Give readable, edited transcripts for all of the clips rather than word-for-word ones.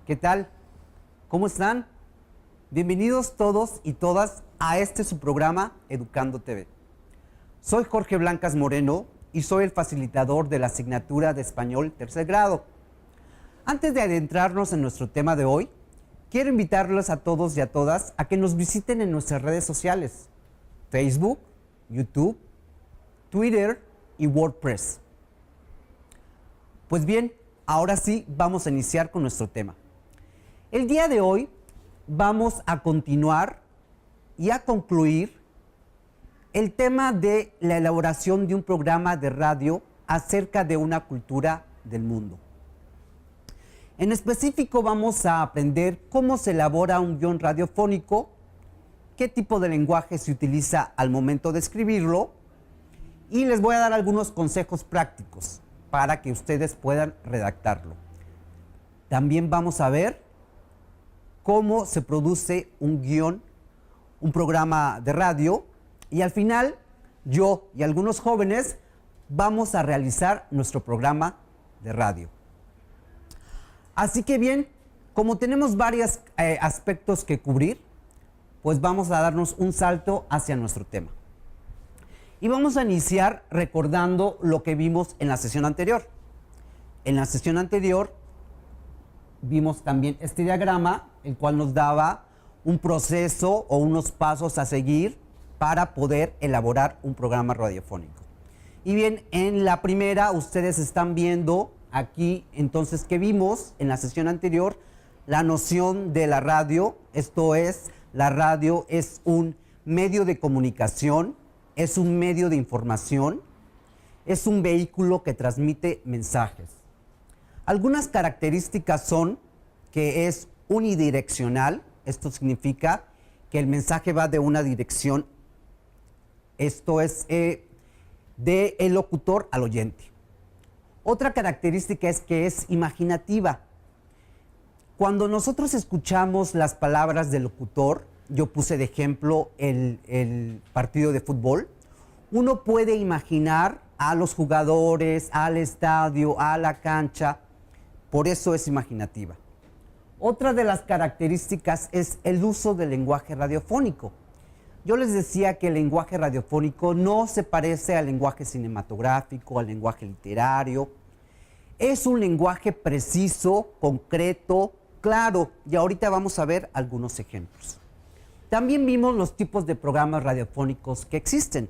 ¿Qué tal? ¿Cómo están? Bienvenidos todos y todas a su programa Educando TV. Soy Jorge Blancas Moreno y soy el facilitador de la asignatura de Español tercer grado. Antes de adentrarnos en nuestro tema de hoy, quiero invitarlos a todos y a todas a que nos visiten en nuestras redes sociales: Facebook, YouTube, Twitter y WordPress. Pues bien, ahora sí vamos a iniciar con nuestro tema. El día de hoy vamos a continuar y a concluir el tema de la elaboración de un programa de radio acerca de una cultura del mundo. En específico vamos a aprender cómo se elabora un guión radiofónico, qué tipo de lenguaje se utiliza al momento de escribirlo, y les voy a dar algunos consejos prácticos para que ustedes puedan redactarlo. También vamos a ver cómo se produce un guión, un programa de radio, y al final yo y algunos jóvenes vamos a realizar nuestro programa de radio. Así que bien, como tenemos varios aspectos que cubrir, pues vamos a darnos un salto hacia nuestro tema. Y vamos a iniciar recordando lo que vimos en la sesión anterior. En la sesión anterior vimos también este diagrama, el cual nos daba un proceso o unos pasos a seguir para poder elaborar un programa radiofónico. Y bien, en la primera ustedes están viendo aquí entonces que vimos en la sesión anterior la noción de la radio. Esto es, la radio es un medio de comunicación, es un medio de información, es un vehículo que transmite mensajes. Algunas características son que es unidireccional. Esto significa que el mensaje va de una dirección, esto es del locutor al oyente. Otra característica es que es imaginativa. Cuando nosotros escuchamos las palabras del locutor, yo puse de ejemplo el partido de fútbol, uno puede imaginar a los jugadores, al estadio, a la cancha, por eso es imaginativa. Otra de las características es el uso del lenguaje radiofónico. Yo les decía que el lenguaje radiofónico no se parece al lenguaje cinematográfico, al lenguaje literario. Es un lenguaje preciso, concreto, claro, y ahorita vamos a ver algunos ejemplos. También vimos los tipos de programas radiofónicos que existen.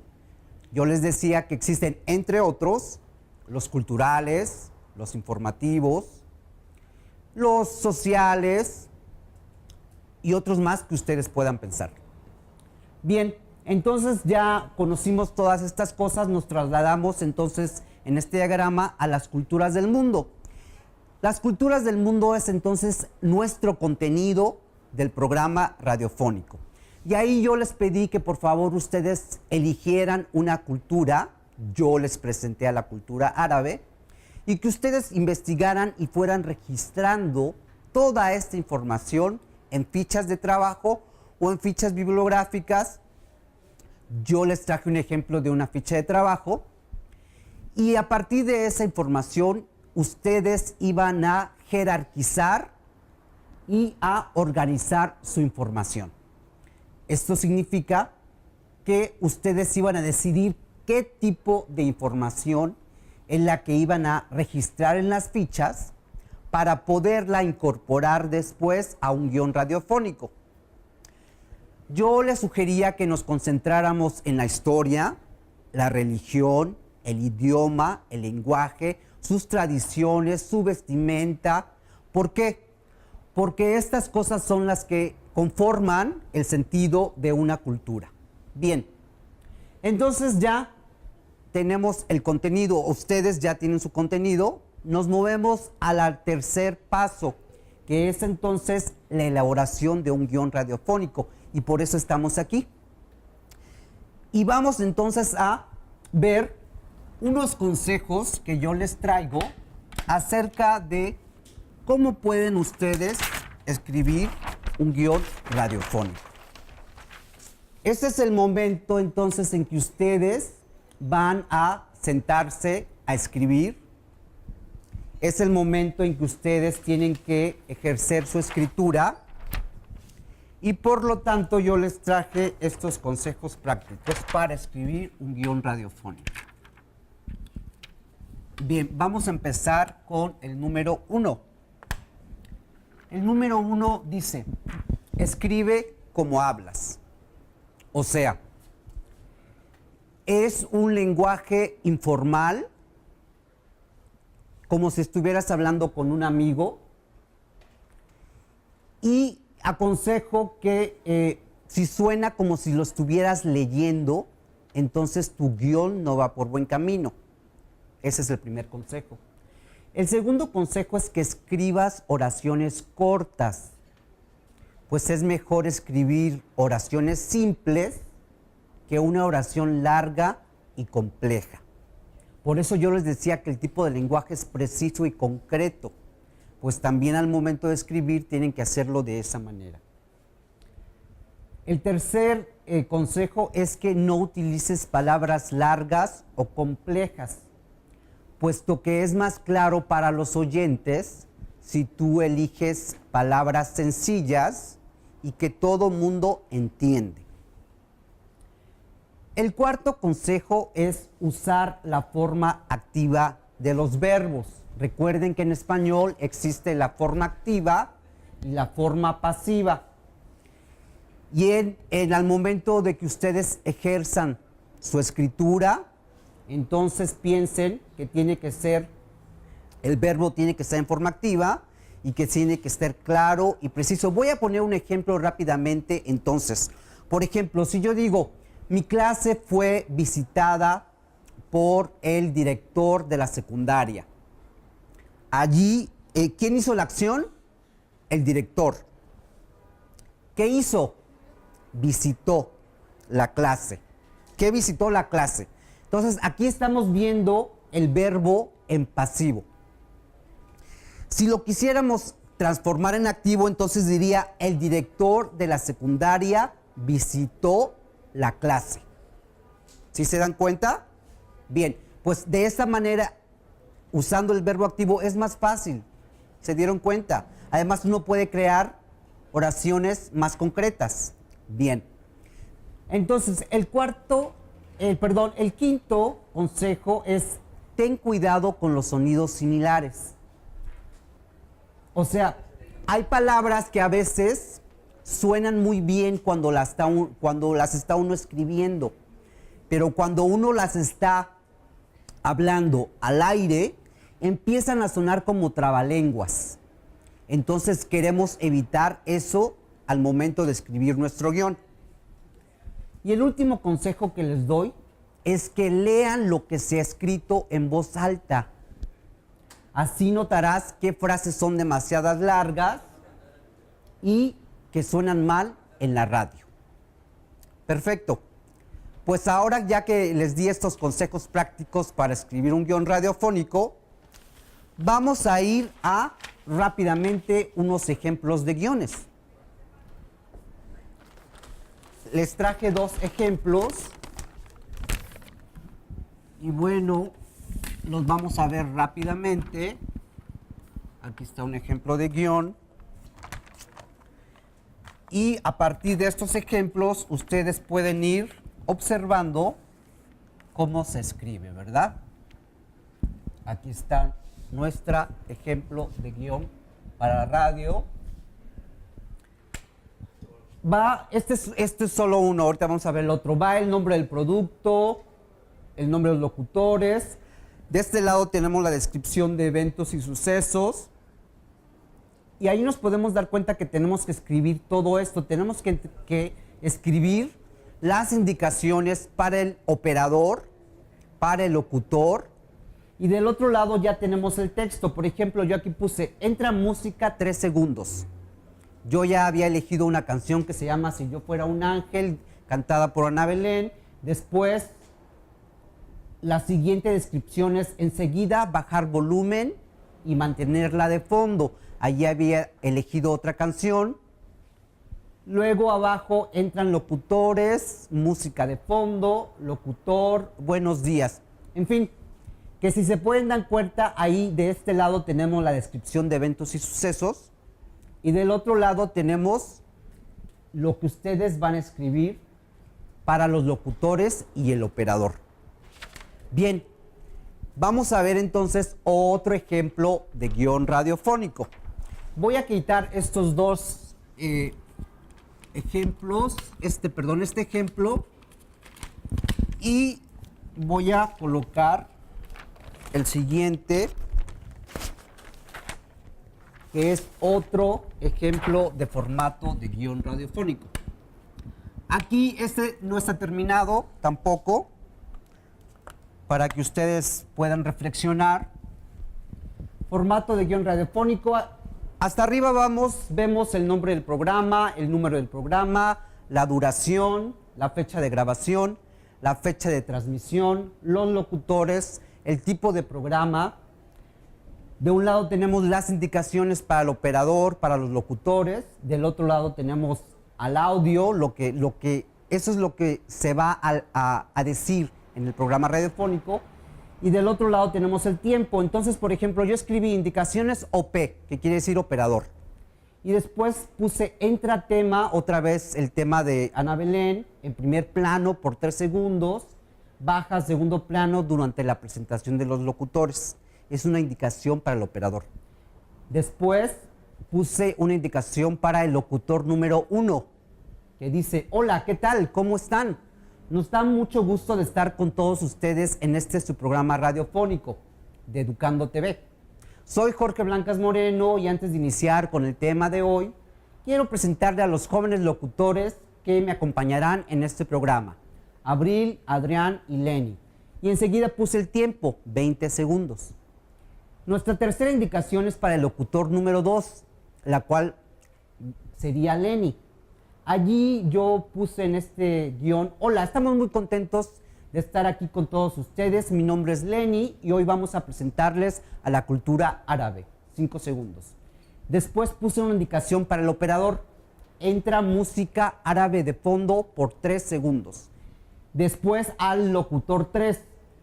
Yo les decía que existen, entre otros, los culturales, los informativos, los sociales y otros más que ustedes puedan pensar. Bien, entonces ya conocimos todas estas cosas, nos trasladamos entonces en este diagrama a las culturas del mundo. Las culturas del mundo es entonces nuestro contenido del programa radiofónico. Y ahí yo les pedí que por favor ustedes eligieran una cultura. Yo les presenté a la cultura árabe, y que ustedes investigaran y fueran registrando toda esta información en fichas de trabajo o en fichas bibliográficas. Yo les traje un ejemplo de una ficha de trabajo, y a partir de esa información ustedes iban a jerarquizar y a organizar su información. Esto significa que ustedes iban a decidir qué tipo de información en la que iban a registrar en las fichas para poderla incorporar después a un guión radiofónico. Yo les sugería que nos concentráramos en la historia, la religión, el idioma, el lenguaje, sus tradiciones, su vestimenta. ¿Por qué? Porque estas cosas son las que conforman el sentido de una cultura. Bien, entonces ya tenemos el contenido, ustedes ya tienen su contenido, nos movemos al tercer paso, que es entonces la elaboración de un guión radiofónico, y por eso estamos aquí. Y vamos entonces a ver unos consejos que yo les traigo acerca de cómo pueden ustedes escribir un guión radiofónico. Este es el momento entonces en que ustedes van a sentarse a escribir es el momento en que ustedes tienen que ejercer su escritura y por lo tanto yo les traje estos consejos prácticos para escribir un guión radiofónico. Bien, vamos a empezar con el número 1. El número 1 dice, escribe como hablas. O sea, es un lenguaje informal, como si estuvieras hablando con un amigo. Y aconsejo que si suena como si lo estuvieras leyendo, entonces tu guión no va por buen camino. Ese es el primer consejo. El segundo consejo es que escribas oraciones cortas, pues es mejor escribir oraciones simples que una oración larga y compleja. Por eso yo les decía que el tipo de lenguaje es preciso y concreto, pues también al momento de escribir tienen que hacerlo de esa manera. El tercer consejo es que no utilices palabras largas o complejas, puesto que es más claro para los oyentes si tú eliges palabras sencillas y que todo mundo entiende. El cuarto consejo es usar la forma activa de los verbos. Recuerden que en español existe la forma activa y la forma pasiva. Y al momento de que ustedes ejerzan su escritura, entonces piensen que tiene que ser, el verbo tiene que estar en forma activa y que tiene que estar claro y preciso. Voy a poner un ejemplo rápidamente entonces. Por ejemplo, si yo digo, mi clase fue visitada por el director de la secundaria. Allí, ¿quién hizo la acción? El director. ¿Qué hizo? Visitó la clase. ¿Qué visitó la clase? Entonces, aquí estamos viendo el verbo en pasivo. Si lo quisiéramos transformar en activo, entonces diría, el director de la secundaria visitó la clase. ¿Sí se dan cuenta? Bien, pues de esta manera, usando el verbo activo, es más fácil. ¿Se dieron cuenta? Además, uno puede crear oraciones más concretas. Bien. Entonces, el quinto consejo es, ten cuidado con los sonidos similares. O sea, hay palabras que a veces suenan muy bien cuando las está uno escribiendo, pero cuando uno las está hablando al aire, empiezan a sonar como trabalenguas. Entonces queremos evitar eso al momento de escribir nuestro guión. Y el último consejo que les doy es que lean lo que se ha escrito en voz alta. Así notarás qué frases son demasiadas largas y que suenan mal en la radio. Perfecto. Pues ahora, ya que les di estos consejos prácticos para escribir un guión radiofónico, vamos a ir a rápidamente unos ejemplos de guiones. Les traje 2 ejemplos y bueno, los vamos a ver rápidamente. Aquí está un ejemplo de guión. Y a partir de estos ejemplos, ustedes pueden ir observando cómo se escribe, ¿verdad? Aquí está nuestro ejemplo de guión para radio. Este es solo uno, ahorita vamos a ver el otro. Va el nombre del producto, el nombre de los locutores. De este lado tenemos la descripción de eventos y sucesos. Y ahí nos podemos dar cuenta que tenemos que escribir todo esto. Tenemos que escribir las indicaciones para el operador, para el locutor. Y del otro lado ya tenemos el texto. Por ejemplo, yo aquí puse, entra música 3 segundos. Yo ya había elegido una canción que se llama Si yo fuera un ángel, cantada por Ana Belén. Después, la siguiente descripción es enseguida bajar volumen y mantenerla de fondo. Allí había elegido otra canción. Luego abajo entran locutores, música de fondo, locutor, buenos días. En fin, que si se pueden dar cuenta, ahí de este lado tenemos la descripción de eventos y sucesos, y del otro lado tenemos lo que ustedes van a escribir para los locutores y el operador. Bien, vamos a ver entonces otro ejemplo de guión radiofónico. Voy a quitar estos dos ejemplos, este ejemplo, y voy a colocar el siguiente, que es otro ejemplo de formato de guión radiofónico. Aquí este no está terminado tampoco, para que ustedes puedan reflexionar. Formato de guión radiofónico. Hasta arriba vemos el nombre del programa, el número del programa, la duración, la fecha de grabación, la fecha de transmisión, los locutores, el tipo de programa. De un lado tenemos las indicaciones para el operador, para los locutores. Del otro lado tenemos al audio, eso es lo que se va a decir en el programa radiofónico. Y del otro lado tenemos el tiempo. Entonces, por ejemplo, yo escribí indicaciones OP, que quiere decir operador. Y después puse entra tema, otra vez el tema de Ana Belén, en primer plano por 3 segundos, baja segundo plano durante la presentación de los locutores. Es una indicación para el operador. Después puse una indicación para el locutor número 1, que dice, hola, ¿qué tal? ¿Cómo están? Nos da mucho gusto de estar con todos ustedes en este su programa radiofónico de Educando TV. Soy Jorge Blancas Moreno y antes de iniciar con el tema de hoy, quiero presentarle a los jóvenes locutores que me acompañarán en este programa. Abril, Adrián y Lenny. Y enseguida puse el tiempo, 20 segundos. Nuestra tercera indicación es para el locutor número 2, la cual sería Lenny. Allí yo puse en este guión, hola, estamos muy contentos de estar aquí con todos ustedes. Mi nombre es Lenny y hoy vamos a presentarles a la cultura árabe. 5 segundos. Después puse una indicación para el operador. Entra música árabe de fondo por 3 segundos. Después al locutor 3,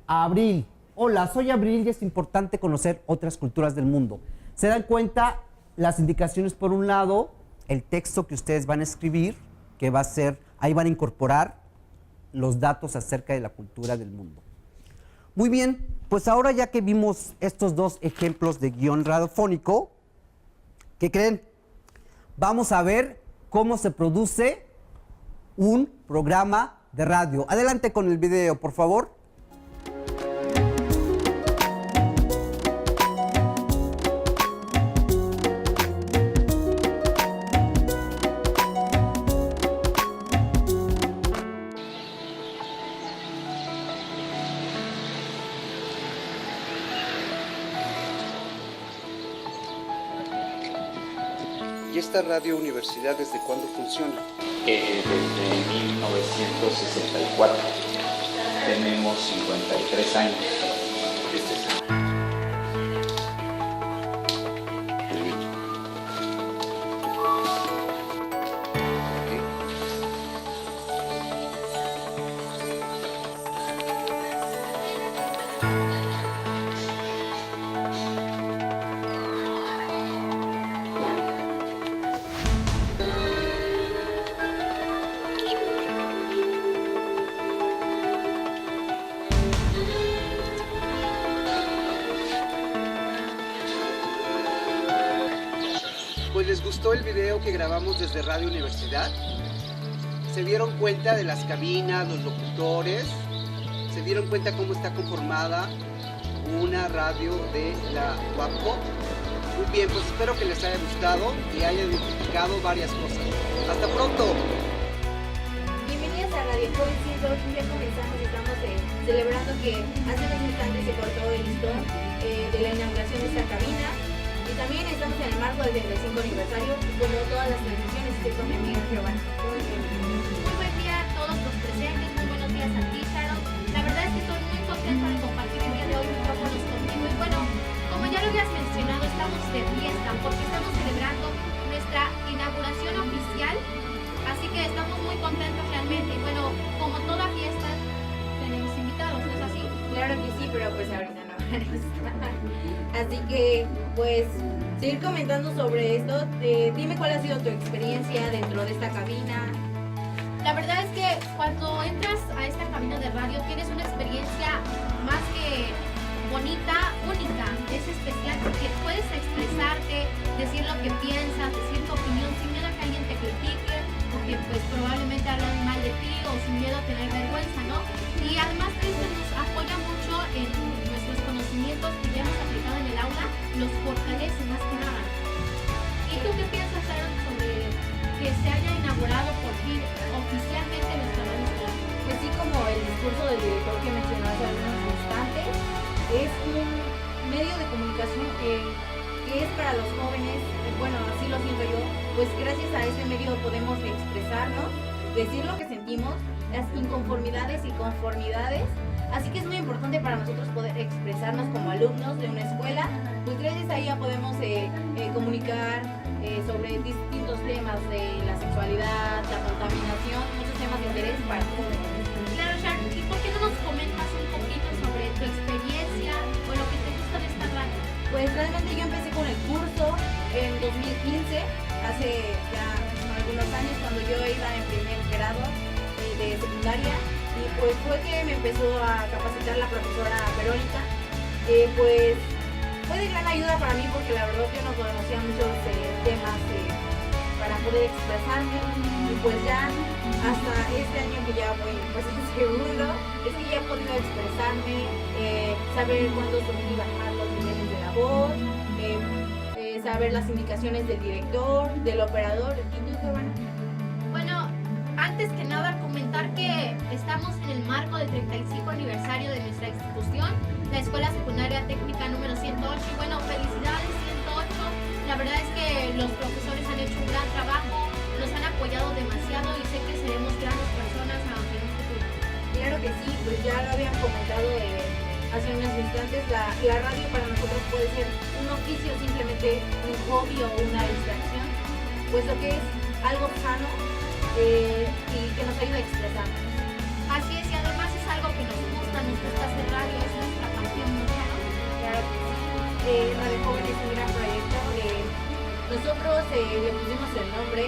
a Abril. Hola, soy Abril y es importante conocer otras culturas del mundo. ¿Se dan cuenta? Las indicaciones por un lado, el texto que ustedes van a escribir, que va a ser, ahí van a incorporar los datos acerca de la cultura del mundo. Muy bien, pues ahora ya que vimos estos dos ejemplos de guión radiofónico, ¿qué creen? Vamos a ver cómo se produce un programa de radio. Adelante con el video, por favor. ¿Y esta Radio Universidad desde cuándo funciona? Desde 1964. Tenemos 53 años. Pues les gustó el video que grabamos desde Radio Universidad. Se dieron cuenta de las cabinas, los locutores. Se dieron cuenta cómo está conformada una radio de la UAPCO. Muy bien, pues espero que les haya gustado y hayan identificado varias cosas. ¡Hasta pronto! Bienvenidos a Radio COVID 108. Ya comenzamos, estamos celebrando que hace unos instantes se cortó el listón de la inauguración de esta cabina. Y también estamos en el marco del 35 aniversario, como todas las transmisiones, estoy con mi amiga Giovanna. Muy buen día a todos los presentes, muy buenos días a ti, Sharon. La verdad es que estoy muy contenta de compartir el día de hoy micrófonos contigo. Y bueno, como ya lo habías mencionado, estamos de fiesta porque estamos celebrando nuestra inauguración oficial. Así que estamos muy contentos realmente. Y bueno, como toda fiesta, tenemos invitados, ¿no es así? Claro que sí, pero pues ahorita no. para estar. Así que, pues, seguir comentando sobre esto. Dime cuál ha sido tu experiencia dentro de esta cabina. La verdad es que cuando entras a esta cabina de radio tienes una experiencia más que bonita, única, es especial porque puedes expresarte, decir lo que piensas, decir tu opinión sin miedo a que alguien te critique o que pues probablemente hablan mal de ti o sin miedo a tener vergüenza, ¿no? Y además esto nos apoya mucho en nuestros conocimientos que ya hemos aplicado en el aula, los fortalece más que nada. ¿Y tú qué piensas, Sharon, sobre que se haya inaugurado por fin oficialmente nuestra radio escolar? Pues sí, como el discurso del director que mencionó hace algunos instantes, es un medio de comunicación que es para los jóvenes, bueno, así lo siento yo, pues gracias a este medio podemos expresarnos, decir lo que sentimos, las inconformidades y conformidades, así que es muy importante para nosotros poder expresarnos como alumnos de una escuela, pues gracias a ella podemos comunicar sobre distintos temas de la sexualidad, la contaminación, muchos temas de interés para jóvenes. Claro, Sharon, ¿y por qué no nos comentas un poquito sobre tu experiencia o lo que te gusta de esta radio? Pues realmente yo empecé con el curso en 2015, hace ya algunos años, cuando yo iba en primer grado de secundaria, y pues fue que me empezó a capacitar la profesora Verónica. Pues fue de gran ayuda para mí porque la verdad yo no conocía muchos temas para poder expresarme, y pues ya hasta este año que ya voy pues en segundo, es que ya he podido expresarme, saber cuándo subir y bajar los niveles de la voz, saber las indicaciones del director, del operador. ¿Y tú, Giovanna? Bueno, antes que nada comentar que estamos en el marco del 35 aniversario de nuestra institución, la Escuela Secundaria Técnica número 108, y bueno, felicidades 108, la verdad es que los profesores han hecho un gran trabajo, nos han apoyado demasiado y sé que seremos grandes personas en un futuro. Claro que sí, pues ya lo habían comentado hace unos instantes, la radio para nosotros puede ser un oficio, simplemente un hobby o una distracción, puesto que es algo sano y que nos ayuda a expresarnos. Así es, y además es algo que nos gusta hacer radio, es nuestra pasión, ¿no? Claro que sí, Radio Joven es un gran proyecto. Nosotros le pusimos el nombre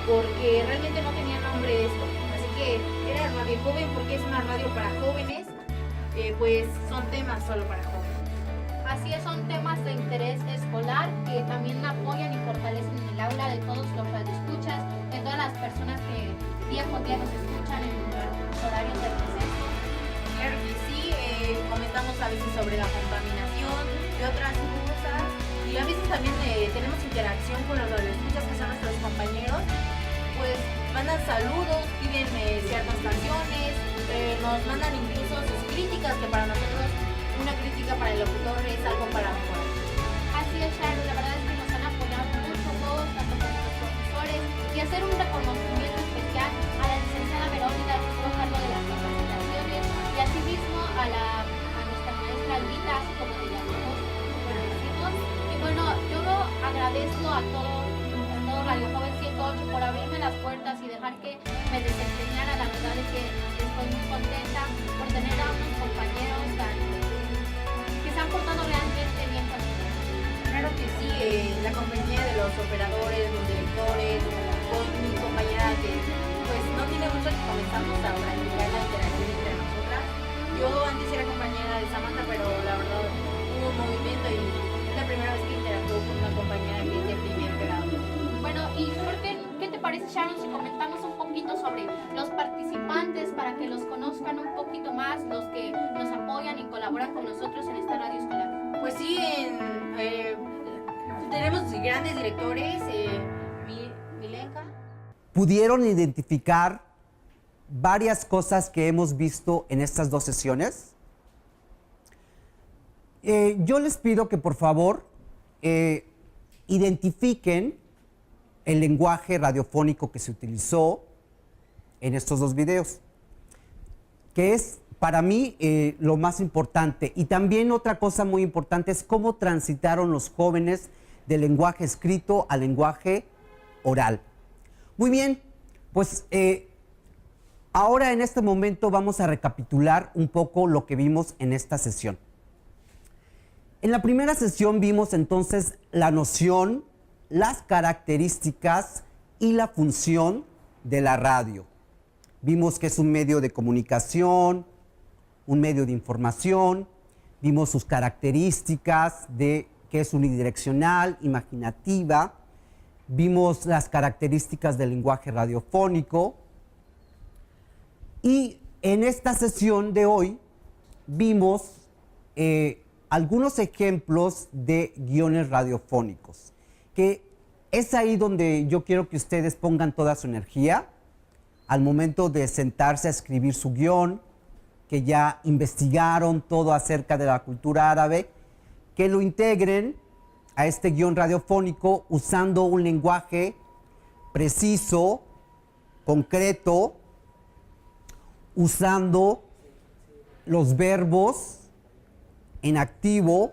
porque realmente no tenía nombre esto, así que era Radio Joven porque es una radio para jóvenes. Pues son temas solo para jóvenes. Así es, son temas de interés escolar que también apoyan y fortalecen el aula de todos los radioescuchas, de todas las personas que día con día nos escuchan en los horarios del receso. Claro que sí, comentamos a veces sobre la contaminación y otras cosas, y a veces también tenemos interacción con los radioescuchas que son nuestros compañeros, pues mandan saludos, piden ciertas canciones, nos mandan incluso sus críticas, que para nosotros una crítica para el locutor es algo para mejorar. Así es, Sharon, la verdad es que nos han apoyado mucho todos, tanto como los profesores, y hacer un reconocimiento especial a la licenciada Verónica, que estuvo a cargo de las capacitaciones, y asimismo a nuestra maestra Albita, así como de llamamos, por decirnos. Y bueno, yo agradezco a todo Radio Joven 108 por abrirme las puertas y dejar que me desempeñara. La verdad es que estoy muy contenta por tener a unos compañeros que se han portado realmente bien conmigo. Claro que sí, la compañía de los operadores, los directores, con mi compañera que pues no tiene mucho que comenzamos a practicar la interacción entre nosotras. Yo antes era compañera de Samantha, pero la verdad hubo un movimiento y es la primera vez que interactúo con una compañera que es de primer grado. Bueno, ¿y qué te parece, Sharon, si comentamos un poquito sobre los participantes para que los conozcan un poquito más, los que nos apoyan y colaboran con nosotros en esta radio escolar? Pues sí, tenemos grandes directores, Milenka. ¿Pudieron identificar varias cosas que hemos visto en estas dos sesiones? Yo les pido que por favor identifiquen el lenguaje radiofónico que se utilizó en estos dos videos, que es para mí lo más importante. Y también otra cosa muy importante es cómo transitaron los jóvenes del lenguaje escrito al lenguaje oral. Muy bien, pues ahora en este momento vamos a recapitular un poco lo que vimos en esta sesión. En la primera sesión vimos entonces la noción, las características y la función de la radio. Vimos que es un medio de comunicación, un medio de información, vimos sus características de que es unidireccional, imaginativa, vimos las características del lenguaje radiofónico y en esta sesión de hoy vimos algunos ejemplos de guiones radiofónicos, que es ahí donde yo quiero que ustedes pongan toda su energía al momento de sentarse a escribir su guión, que ya investigaron todo acerca de la cultura árabe, que lo integren a este guión radiofónico usando un lenguaje preciso, concreto, usando los verbos en activo,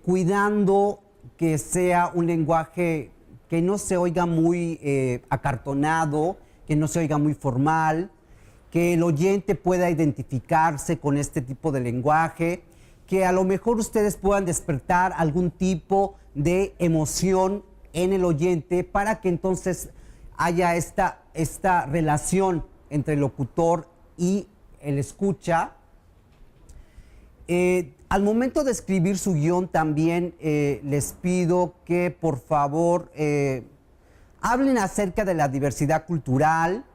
cuidando que sea un lenguaje que no se oiga muy acartonado, que no se oiga muy formal, que el oyente pueda identificarse con este tipo de lenguaje, que a lo mejor ustedes puedan despertar algún tipo de emoción en el oyente para que entonces haya esta relación entre el locutor y el escucha. Al momento de escribir su guión también les pido que por favor hablen acerca de la diversidad cultural,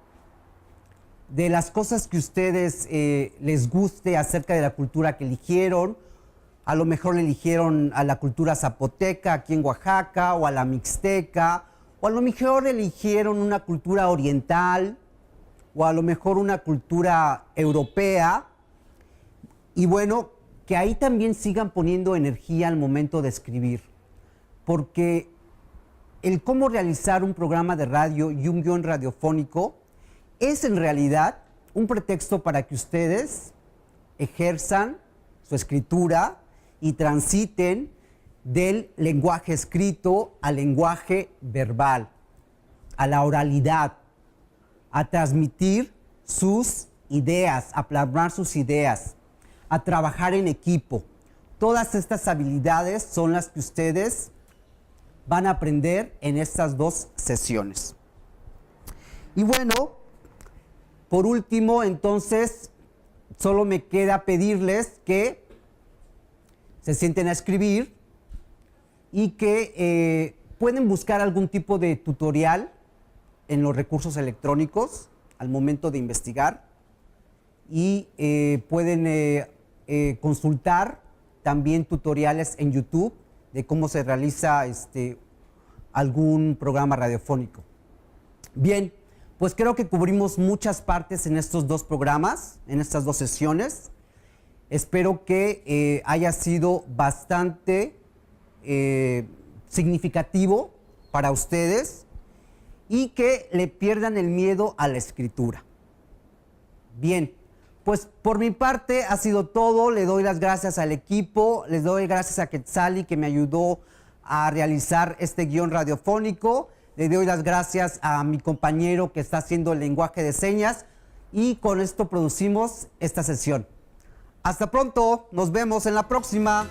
de las cosas que ustedes les guste acerca de la cultura que eligieron. A lo mejor eligieron a la cultura zapoteca aquí en Oaxaca, o a la mixteca, o a lo mejor eligieron una cultura oriental, o a lo mejor una cultura europea. Y bueno, que ahí también sigan poniendo energía al momento de escribir, porque el cómo realizar un programa de radio y un guión radiofónico es en realidad un pretexto para que ustedes ejerzan su escritura y transiten del lenguaje escrito al lenguaje verbal, a la oralidad, a transmitir sus ideas, a plasmar sus ideas, a trabajar en equipo. Todas estas habilidades son las que ustedes van a aprender en estas dos sesiones. Y bueno, por último, entonces, solo me queda pedirles que se sienten a escribir y que pueden buscar algún tipo de tutorial en los recursos electrónicos al momento de investigar y pueden consultar también tutoriales en YouTube de cómo se realiza algún programa radiofónico. Bien, pues creo que cubrimos muchas partes en estos dos programas, en estas dos sesiones. Espero que haya sido bastante significativo para ustedes y que le pierdan el miedo a la escritura. Bien, pues por mi parte ha sido todo. Le doy las gracias al equipo, les doy gracias a Quetzali que me ayudó a realizar este guión radiofónico. Le doy las gracias a mi compañero que está haciendo el lenguaje de señas y con esto producimos esta sesión. Hasta pronto, nos vemos en la próxima.